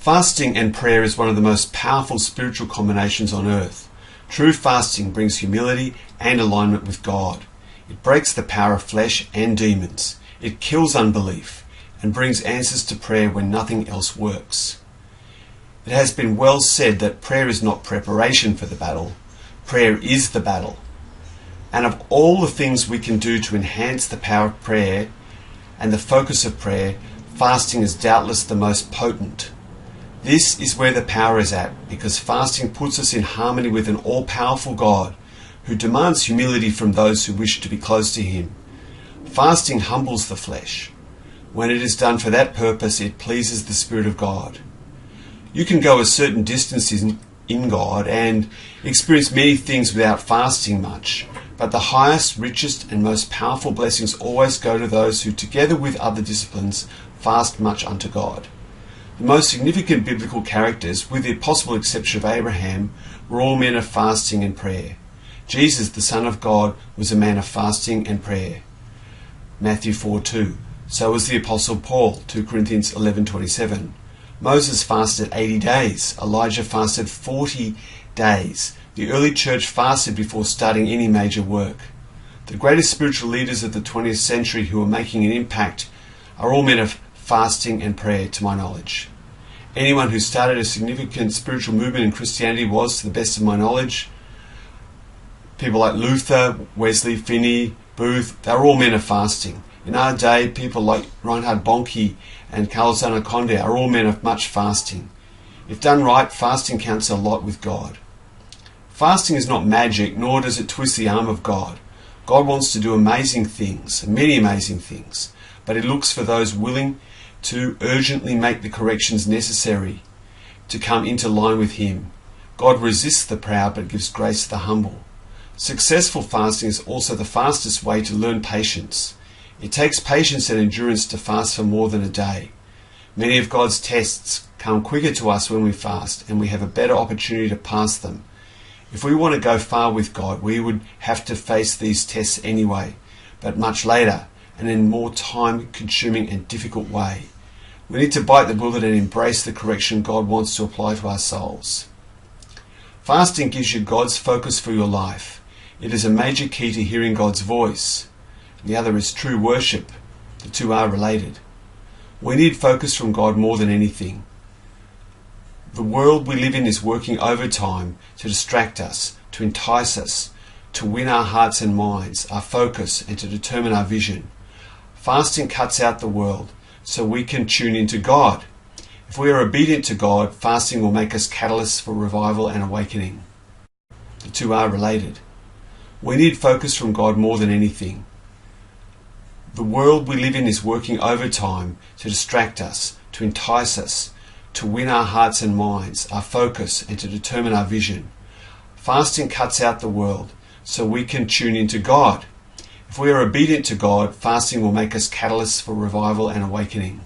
Fasting and prayer is one of the most powerful spiritual combinations on earth. True fasting brings humility and alignment with God. It breaks the power of flesh and demons. It kills unbelief and brings answers to prayer when nothing else works. It has been well said that prayer is not preparation for the battle. Prayer is the battle. And of all the things we can do to enhance the power of prayer and the focus of prayer, fasting is doubtless the most potent. This is where the power is at, because fasting puts us in harmony with an all-powerful God who demands humility from those who wish to be close to Him. Fasting humbles the flesh. When it is done for that purpose, it pleases the Spirit of God. You can go a certain distance in God and experience many things without fasting much, but the highest, richest and most powerful blessings always go to those who, together with other disciplines, fast much unto God. The most significant biblical characters, with the possible exception of Abraham, were all men of fasting and prayer. Jesus, the Son of God, was a man of fasting and prayer. Matthew 4:2. So was the Apostle Paul, 2 Corinthians 11:27. Moses fasted 80 days. Elijah fasted 40 days. The early church fasted before starting any major work. The greatest spiritual leaders of the 20th century who are making an impact are all men of fasting and prayer, to my knowledge. Anyone who started a significant spiritual movement in Christianity was, to the best of my knowledge, people like Luther, Wesley, Finney, Booth, they were all men of fasting. In our day, people like Reinhard Bonnke and Carlos Anaconda are all men of much fasting. If done right, fasting counts a lot with God. Fasting is not magic, nor does it twist the arm of God. God wants to do amazing things, many amazing things, but He looks for those willing to urgently make the corrections necessary to come into line with Him. God resists the proud but gives grace to the humble. Successful fasting is also the fastest way to learn patience. It takes patience and endurance to fast for more than a day. Many of God's tests come quicker to us when we fast, and we have a better opportunity to pass them. If we want to go far with God, we would have to face these tests anyway, but much later and in a more time-consuming and difficult way. We need to bite the bullet and embrace the correction God wants to apply to our souls. Fasting gives you God's focus for your life. It is a major key to hearing God's voice. The other is true worship. The two are related. We need focus from God more than anything. The world we live in is working overtime to distract us, to entice us, to win our hearts and minds, our focus, and to determine our vision. Fasting cuts out the world so we can tune into God. If we are obedient to God, fasting will make us catalysts for revival and awakening. The two are related. We need focus from God more than anything. The world we live in is working overtime to distract us, to entice us, to win our hearts and minds, our focus, and to determine our vision. Fasting cuts out the world so we can tune into God. If we are obedient to God, fasting will make us catalysts for revival and awakening.